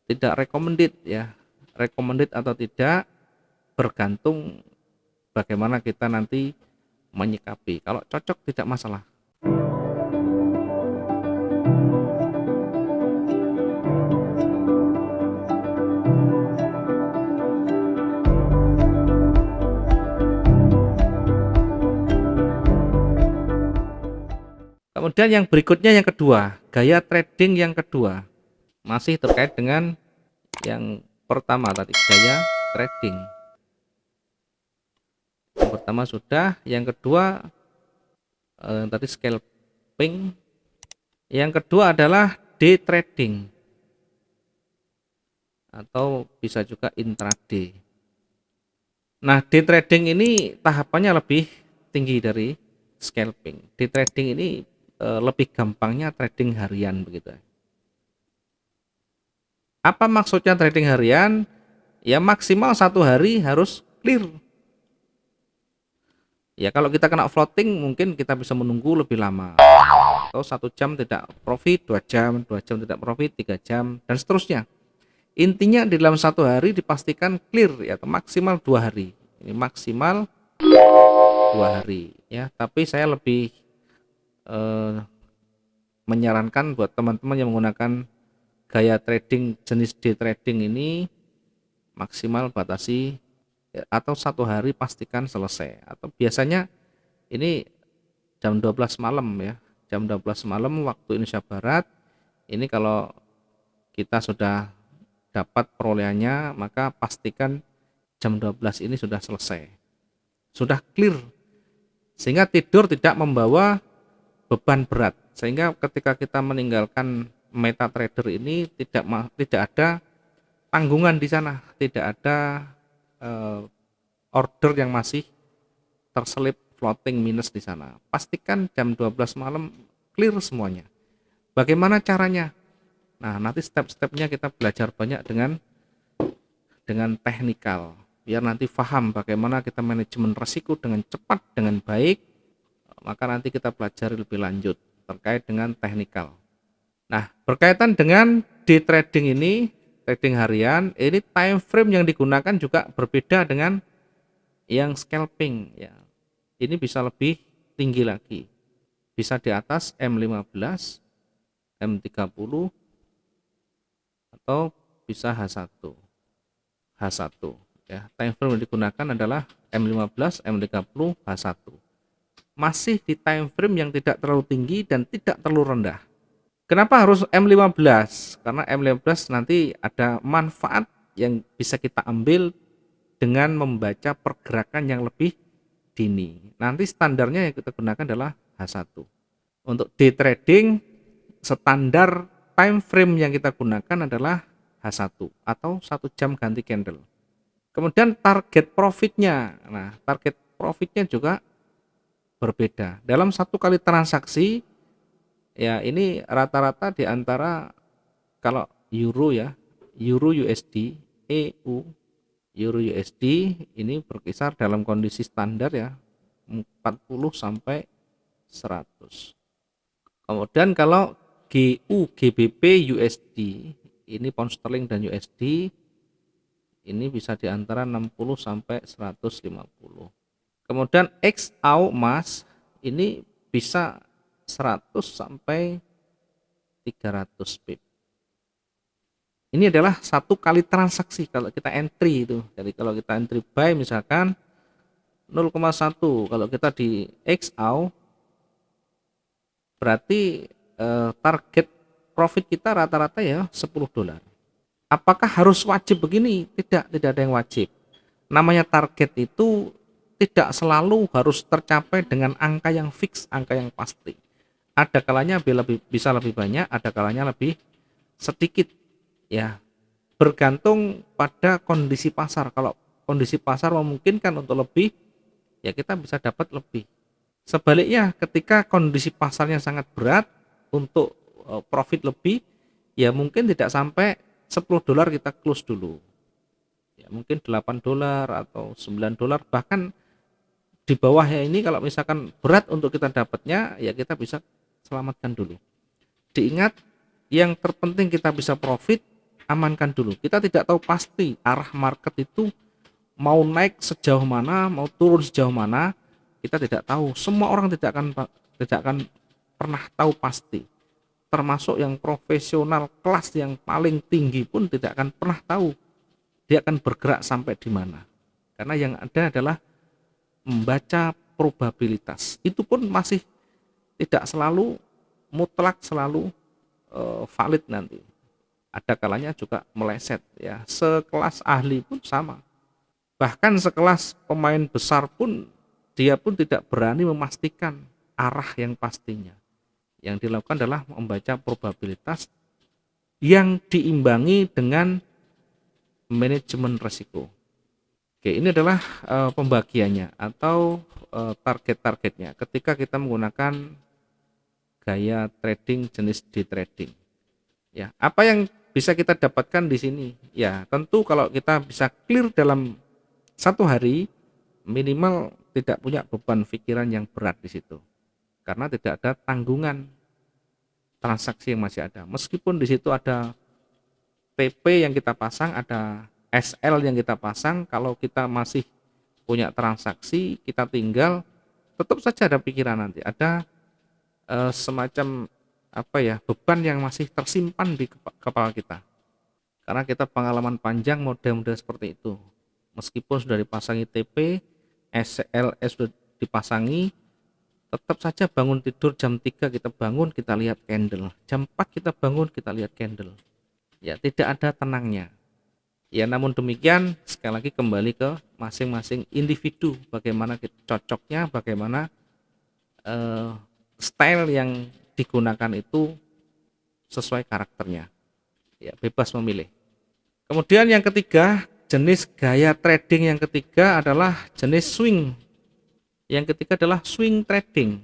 tidak recommended ya. Recommended atau tidak bergantung bagaimana kita nanti menyikapi. Kalau cocok tidak masalah. Kemudian yang berikutnya yang kedua, gaya trading yang kedua. Masih terkait dengan yang pertama tadi, gaya trading. Yang pertama sudah, yang kedua tadi scalping. Yang kedua adalah day trading atau bisa juga intraday. Nah, day trading ini tahapannya lebih tinggi dari scalping. Day trading ini lebih gampangnya trading harian begitu. Apa maksudnya trading harian? Ya maksimal 1 hari harus clear. Ya kalau kita kena floating mungkin kita bisa menunggu lebih lama. Atau 1 jam tidak profit, 2 jam, 2 jam tidak profit, 3 jam, dan seterusnya. Intinya di dalam 1 hari dipastikan clear ya, atau maksimal 2 hari. Ini maksimal 2 hari ya. Tapi saya lebih menyarankan buat teman-teman yang menggunakan gaya trading jenis day trading ini maksimal batasi ya, atau 1 hari pastikan selesai. Atau biasanya ini jam 12 malam ya, jam 12 malam waktu Indonesia Barat. Ini kalau kita sudah dapat perolehannya, maka pastikan jam 12 ini sudah selesai, sudah clear, sehingga tidur tidak membawa beban berat, sehingga ketika kita meninggalkan MetaTrader ini tidak ada tanggungan di sana, tidak ada order yang masih terselip floating minus di sana. Pastikan jam 12 malam clear semuanya. Bagaimana caranya? Nah, nanti step-stepnya kita belajar banyak dengan teknikal, biar nanti paham bagaimana kita manajemen risiko dengan cepat, dengan baik. Maka nanti kita pelajari lebih lanjut terkait dengan teknikal. Nah, berkaitan dengan day trading ini, trading harian, ini time frame yang digunakan juga berbeda dengan yang scalping ya. Ini bisa lebih tinggi lagi, bisa di atas M15, M30, atau bisa H1 ya. Time frame yang digunakan adalah M15, M30, H1. Masih di time frame yang tidak terlalu tinggi dan tidak terlalu rendah. Kenapa harus M15? Karena M15 nanti ada manfaat yang bisa kita ambil dengan membaca pergerakan yang lebih dini. Nanti standarnya yang kita gunakan adalah H1. Untuk day trading, standar time frame yang kita gunakan adalah H1 atau 1 jam ganti candle. Kemudian target profitnya. Nah, target profitnya juga berbeda. Dalam 1 kali transaksi, ya ini rata-rata di antara, kalau euro ya, euro USD, EU, euro USD ini berkisar dalam kondisi standar ya 40 sampai 100. Kemudian kalau GU, GBP, USD, ini pound sterling dan USD, ini bisa di antara 60 sampai 150. Kemudian XAU emas ini bisa 100 sampai 300 pip. Ini adalah 1 kali transaksi kalau kita entry itu. Jadi kalau kita entry buy misalkan 0,1, kalau kita di XAU berarti target profit kita rata-rata ya $10. Apakah harus wajib begini? Tidak ada yang wajib. Namanya target itu tidak selalu harus tercapai dengan angka yang fix, angka yang pasti. Ada kalanya bisa lebih banyak, ada kalanya lebih sedikit ya. Bergantung pada kondisi pasar. Kalau kondisi pasar memungkinkan untuk lebih, ya kita bisa dapat lebih. Sebaliknya ketika kondisi pasarnya sangat berat untuk profit lebih, ya mungkin tidak sampai $10 kita close dulu. Ya mungkin $8 atau $9, bahkan di bawahnya ini kalau misalkan berat untuk kita dapatnya, ya kita bisa selamatkan dulu. Diingat, yang terpenting kita bisa profit, amankan dulu. Kita tidak tahu pasti arah market itu mau naik sejauh mana, mau turun sejauh mana, kita tidak tahu. Semua orang tidak akan pernah tahu pasti. Termasuk yang profesional kelas yang paling tinggi pun tidak akan pernah tahu dia akan bergerak sampai di mana. Karena yang ada adalah membaca probabilitas. Itu pun masih tidak selalu mutlak, selalu valid nanti. Ada kalanya juga meleset ya. Sekelas ahli pun sama. Bahkan sekelas pemain besar pun dia pun tidak berani memastikan arah yang pastinya. Yang dilakukan adalah membaca probabilitas yang diimbangi dengan manajemen risiko. Oke, ini adalah pembagiannya atau target-targetnya ketika kita menggunakan gaya trading jenis day trading. Ya, apa yang bisa kita dapatkan di sini? Ya, tentu kalau kita bisa clear dalam satu hari, minimal tidak punya beban pikiran yang berat di situ. Karena tidak ada tanggungan transaksi yang masih ada. Meskipun di situ ada TP yang kita pasang, ada SL yang kita pasang, kalau kita masih punya transaksi, kita tinggal tetap saja ada pikiran nanti, ada semacam apa ya, beban yang masih tersimpan di kepala kita. Karena kita pengalaman panjang model-model seperti itu. Meskipun sudah dipasangi TP, SLS sudah dipasangi, tetap saja bangun tidur jam 3 kita bangun, kita lihat candle. Jam 4 kita bangun, kita lihat candle. Ya, tidak ada tenangnya. Ya, namun demikian sekali lagi kembali ke masing-masing individu, bagaimana cocoknya, bagaimana style yang digunakan itu sesuai karakternya. Ya, bebas memilih. Kemudian yang ketiga, jenis gaya trading yang ketiga adalah jenis swing. Yang ketiga adalah swing trading.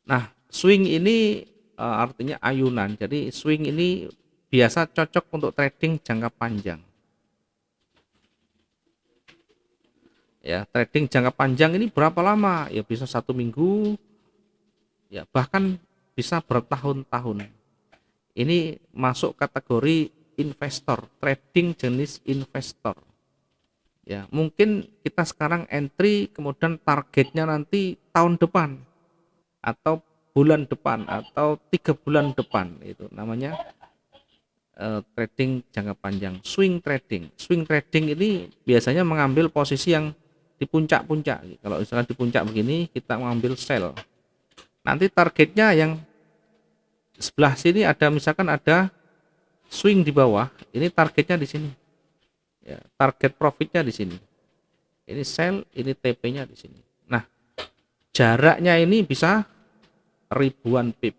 Nah, swing ini artinya ayunan. Jadi swing ini biasa cocok untuk trading jangka panjang. Ya, trading jangka panjang ini berapa lama? Ya bisa 1 minggu, ya bahkan bisa bertahun-tahun. Ini masuk kategori investor, trading jenis investor. Ya, mungkin kita sekarang entry, kemudian targetnya nanti tahun depan atau bulan depan atau 3 bulan depan, itu namanya trading jangka panjang, swing trading. Swing trading ini biasanya mengambil posisi yang di puncak-puncak. Kalau misalkan di puncak begini, kita mengambil sell. Nanti targetnya yang sebelah sini ada, misalkan ada swing di bawah, ini targetnya di sini. Ya, target profitnya di sini. Ini sell, ini TP-nya di sini. Nah, jaraknya ini bisa ribuan pip.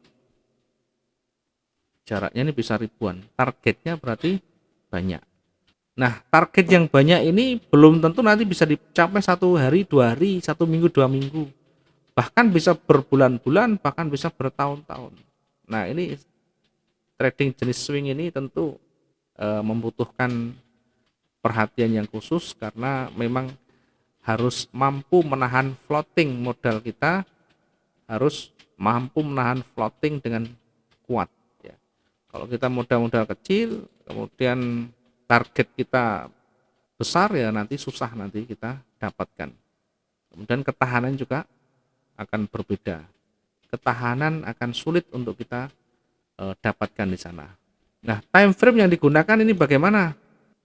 Jaraknya ini bisa ribuan. Targetnya berarti banyak. Nah, target yang banyak ini belum tentu nanti bisa dicapai 1 hari, 2 hari, 1 minggu, 2 minggu. Bahkan bisa berbulan-bulan, bahkan bisa bertahun-tahun. Nah, ini trading jenis swing ini tentu membutuhkan perhatian yang khusus karena memang harus mampu menahan floating modal kita, harus mampu menahan floating dengan kuat ya. Kalau kita modal-modal kecil, kemudian target kita besar, ya nanti susah nanti kita dapatkan. Kemudian ketahanan juga akan berbeda. Ketahanan akan sulit untuk kita dapatkan di sana. Nah, time frame yang digunakan ini bagaimana?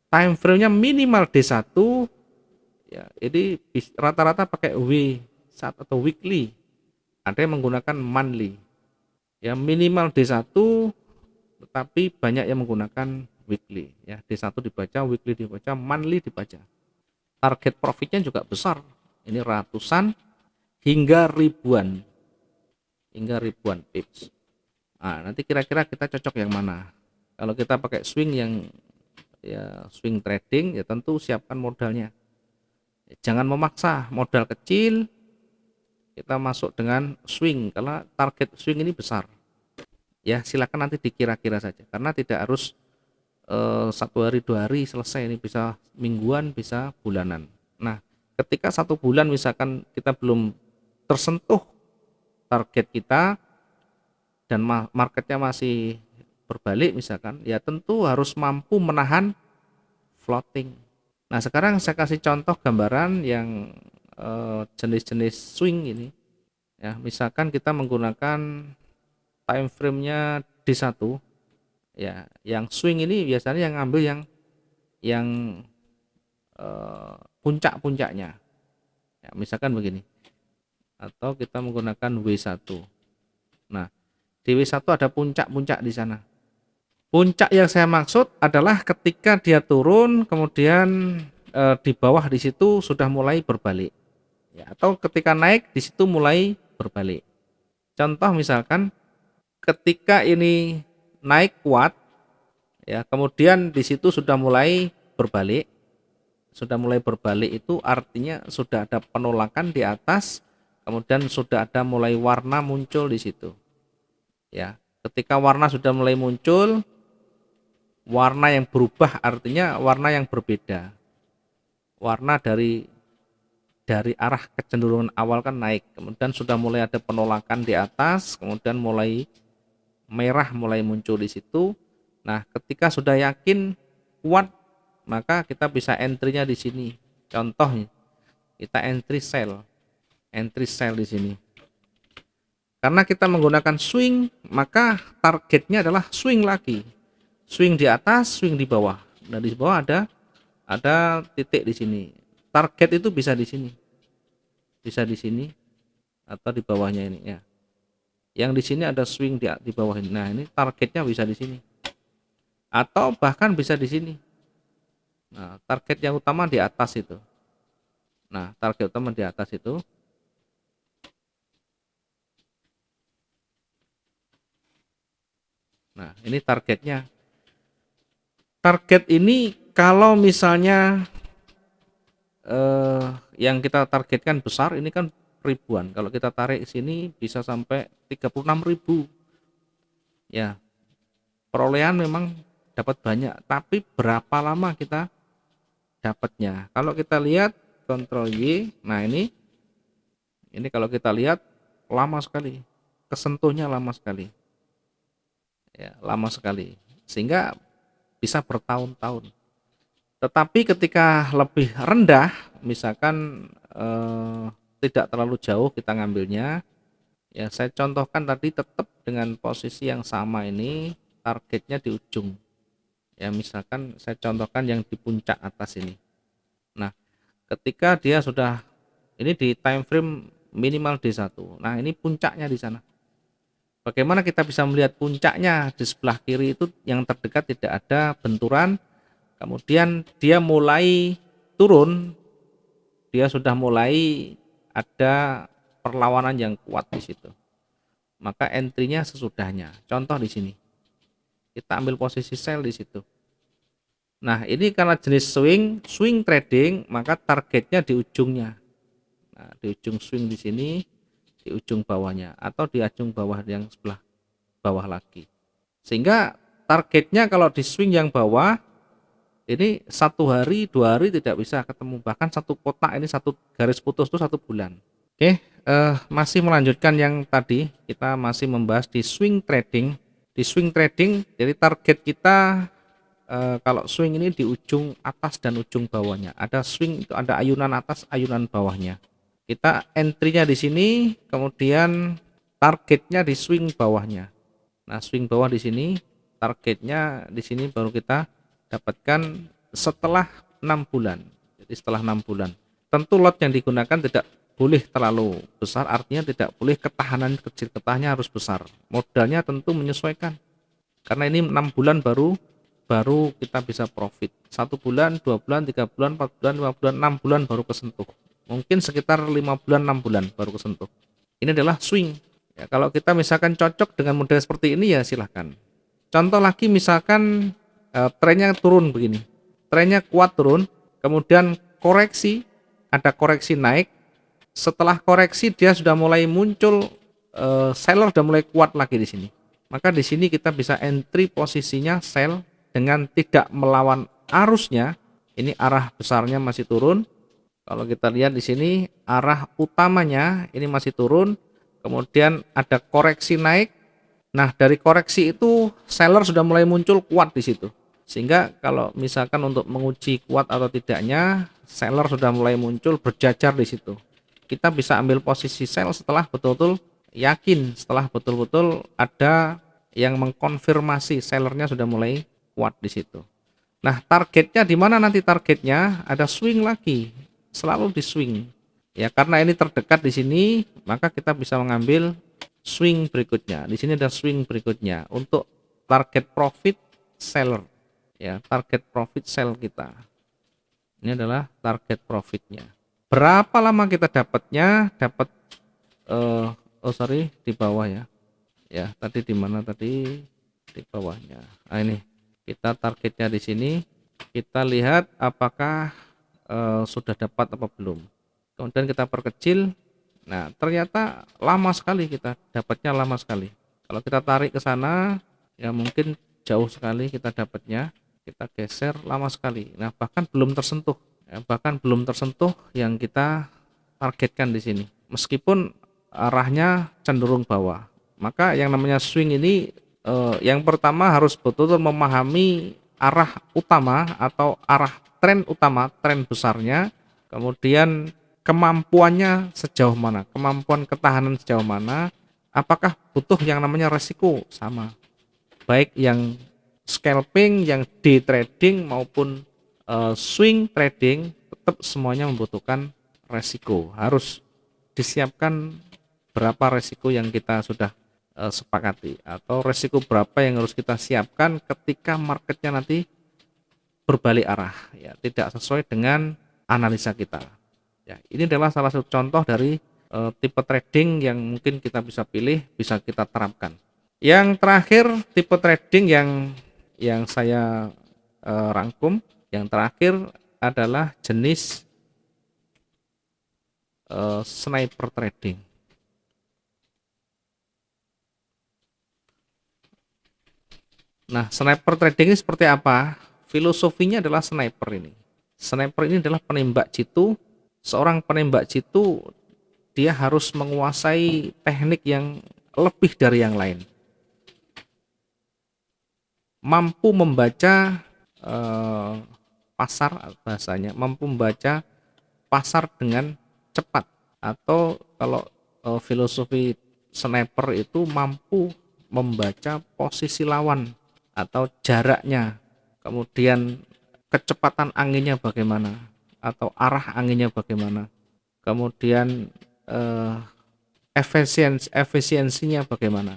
Time frame-nya minimal D1 ya, ini rata-rata pakai W1 atau weekly. Ada yang menggunakan monthly. Ya, minimal D1 tetapi banyak yang menggunakan weekly ya. D1 dibaca, weekly dibaca, monthly dibaca. Target profitnya juga besar. Ini ratusan hingga ribuan. Hingga ribuan pips. Nah, nanti kira-kira kita cocok yang mana? Kalau kita pakai swing yang ya swing trading, ya tentu siapkan modalnya. Jangan memaksa modal kecil kita masuk dengan swing karena target swing ini besar. Ya, silakan nanti dikira-kira saja karena tidak harus 1 hari 2 hari selesai, ini bisa mingguan, bisa bulanan. Nah, ketika 1 bulan misalkan kita belum tersentuh target kita, dan marketnya masih berbalik misalkan, ya tentu harus mampu menahan floating. Nah, sekarang saya kasih contoh gambaran yang jenis-jenis swing ini. Ya, misalkan kita menggunakan time frame-nya D1, ya, yang swing ini biasanya yang ngambil yang puncak-puncaknya. Ya, misalkan begini. Atau kita menggunakan W1. Nah, di W1 ada puncak-puncak di sana. Puncak yang saya maksud adalah ketika dia turun, kemudian di bawah di situ sudah mulai berbalik. Ya, atau ketika naik di situ mulai berbalik. Contoh misalkan ketika ini naik kuat, ya, kemudian di situ sudah mulai berbalik. Sudah mulai berbalik itu artinya sudah ada penolakan di atas, kemudian sudah ada mulai warna muncul di situ. Ya, ketika warna sudah mulai muncul, warna yang berubah artinya warna yang berbeda. Warna dari arah kecenderungan awal kan naik, kemudian sudah mulai ada penolakan di atas, kemudian mulai merah mulai muncul di situ. Nah, ketika sudah yakin kuat, maka kita bisa entry-nya di sini. Contohnya, kita entry sell di sini. Karena kita menggunakan swing, maka targetnya adalah swing lagi. Swing di atas, swing di bawah. Nah, di bawah ada titik di sini. Target itu bisa di sini. Bisa di sini atau di bawahnya ini ya. Yang di sini ada swing di bawah ini. Nah, ini targetnya bisa di sini. Atau bahkan bisa di sini. Nah, target yang utama di atas itu. Nah, target utama di atas itu. Nah, ini targetnya. Target ini kalau misalnya yang kita targetkan besar, ini kan ribuan. Kalau kita tarik sini bisa sampai 36.000. Ya, perolehan memang dapat banyak, tapi berapa lama kita dapatnya? Kalau kita lihat Ctrl Y, nah ini kalau kita lihat lama sekali, kesentuhnya lama sekali, ya lama sekali, sehingga bisa bertahun-tahun. Tetapi ketika lebih rendah, misalkan tidak terlalu jauh kita ngambilnya, ya saya contohkan tadi tetap dengan posisi yang sama ini, targetnya di ujung. Ya misalkan saya contohkan yang di puncak atas ini. Nah, ketika dia sudah ini di time frame minimal D1. Nah, ini puncaknya di sana. Bagaimana kita bisa melihat puncaknya? Di sebelah kiri itu yang terdekat tidak ada benturan. Kemudian dia mulai turun, dia sudah mulai ada perlawanan yang kuat di situ. Maka entry-nya sesudahnya. Contoh di sini. Kita ambil posisi sell di situ. Nah, ini karena jenis swing trading, maka targetnya di ujungnya. Nah, di ujung swing di sini, di ujung bawahnya, atau di ujung bawah yang sebelah bawah lagi. Sehingga targetnya kalau di swing yang bawah, ini 1 hari, 2 hari tidak bisa ketemu. Bahkan satu kotak ini satu garis putus itu 1 bulan. Oke, masih melanjutkan yang tadi, kita masih membahas di swing trading. Di swing trading, jadi target kita kalau swing ini di ujung atas dan ujung bawahnya. Ada swing itu ada ayunan atas, ayunan bawahnya. Kita entry-nya di sini, kemudian targetnya di swing bawahnya. Nah, swing bawah di sini, targetnya di sini baru kita dapatkan setelah 6 bulan. Jadi setelah 6 bulan. Tentu lot yang digunakan tidak boleh terlalu besar, artinya tidak boleh ketahanan kecil, ketahannya harus besar. Modalnya tentu menyesuaikan. Karena ini 6 bulan baru kita bisa profit. 1 bulan, 2 bulan, 3 bulan, 4 bulan, 5 bulan, 6 bulan baru kesentuh. Mungkin sekitar 5 bulan, 6 bulan baru kesentuh. Ini adalah swing. Ya, kalau kita misalkan cocok dengan model seperti ini ya silahkan. Contoh lagi misalkan trennya turun begini. Trennya kuat turun, kemudian koreksi, ada koreksi naik. Setelah koreksi dia sudah mulai muncul seller sudah mulai kuat lagi di sini. Maka di sini kita bisa entry posisinya sell dengan tidak melawan arusnya. Ini arah besarnya masih turun. Kalau kita lihat di sini arah utamanya ini masih turun. Kemudian ada koreksi naik. Nah, dari koreksi itu seller sudah mulai muncul kuat di situ. Sehingga kalau misalkan untuk menguji kuat atau tidaknya, seller sudah mulai muncul berjajar di situ. Kita bisa ambil posisi sell setelah betul-betul yakin, setelah betul-betul ada yang mengkonfirmasi sellernya sudah mulai kuat di situ. Nah, targetnya di mana nanti targetnya? Ada swing lagi, selalu di swing. Ya, karena ini terdekat di sini, maka kita bisa mengambil swing berikutnya. Di sini ada swing berikutnya untuk target profit seller. Ya, target profit sell kita. Ini adalah target profitnya. Berapa lama kita dapatnya? Dapat di bawah ya. Ya, tadi di mana tadi? Di bawahnya. Nah, ini kita targetnya di sini. Kita lihat apakah sudah dapat apa belum. Kemudian kita perkecil. Nah, ternyata lama sekali kita dapatnya, lama sekali. Kalau kita tarik ke sana, ya mungkin jauh sekali kita dapatnya. Kita geser lama sekali. Nah, bahkan belum tersentuh. Ya, bahkan belum tersentuh yang kita targetkan di sini. Meskipun arahnya cenderung bawah. Maka yang namanya swing ini yang pertama harus betul-betul memahami arah utama atau arah tren utama, tren besarnya, kemudian kemampuannya sejauh mana, kemampuan ketahanan sejauh mana, apakah butuh yang namanya resiko sama, baik yang scalping, yang day trading maupun swing trading, tetap semuanya membutuhkan resiko. Harus disiapkan berapa resiko yang kita sudah sepakati, atau resiko berapa yang harus kita siapkan ketika marketnya nanti berbalik arah, ya tidak sesuai dengan analisa kita. Ya, ini adalah salah satu contoh dari tipe trading yang mungkin kita bisa pilih, bisa kita terapkan. Yang terakhir, tipe trading yang saya rangkum, yang terakhir adalah jenis sniper trading. Nah, sniper trading ini seperti apa? Filosofinya adalah sniper ini. Sniper ini adalah penembak jitu. Seorang penembak jitu dia harus menguasai teknik yang lebih dari yang lain. Mampu membaca pasar, bahasanya mampu membaca pasar dengan cepat, atau kalau filosofi sniper itu mampu membaca posisi lawan atau jaraknya, kemudian kecepatan anginnya bagaimana atau arah anginnya bagaimana, kemudian eh, efisiensinya bagaimana,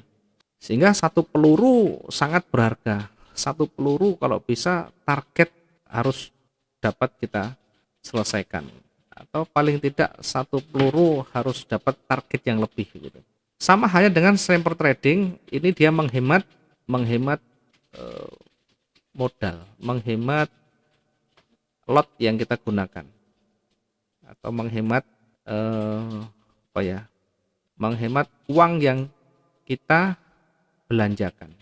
sehingga satu peluru sangat berharga. Satu peluru kalau bisa target harus dapat kita selesaikan, atau paling tidak satu peluru harus dapat target yang lebih gitu. Sama halnya dengan sniper trading, ini dia menghemat modal, menghemat lot yang kita gunakan, atau menghemat apa ya? Menghemat uang yang kita belanjakan.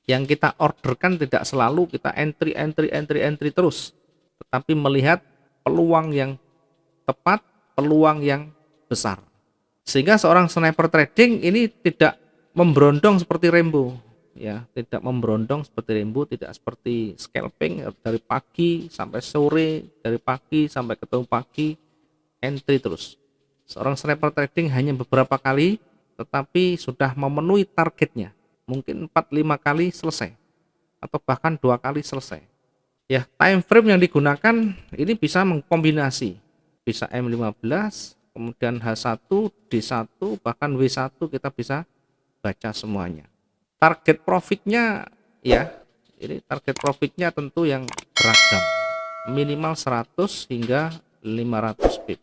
Yang kita orderkan tidak selalu kita entry terus, tetapi melihat peluang yang tepat, peluang yang besar. Sehingga seorang sniper trading ini tidak memberondong seperti Rembo, ya, tidak memberondong seperti Rembo, tidak seperti scalping dari pagi sampai sore, dari pagi sampai ketemu pagi, entry terus. Seorang sniper trading hanya beberapa kali, tetapi sudah memenuhi targetnya. Mungkin 4-5 kali selesai, atau bahkan 2 kali selesai. Ya, time frame yang digunakan ini bisa mengkombinasi. Bisa M15, kemudian H1, D1, bahkan W1 kita bisa baca semuanya. Target profitnya, ya, ini target profitnya tentu yang beragam. Minimal 100 hingga 500 pip.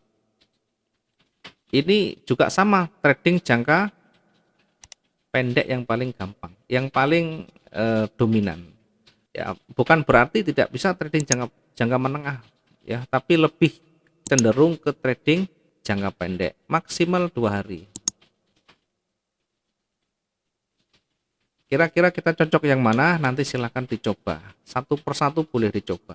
Ini juga sama, trading jangka pendek yang paling gampang, yang paling dominan. Ya, bukan berarti tidak bisa trading jangka menengah, ya, tapi lebih cenderung ke trading jangka pendek, maksimal 2 hari. Kira-kira kita cocok yang mana? Nanti silahkan dicoba. Satu persatu boleh dicoba.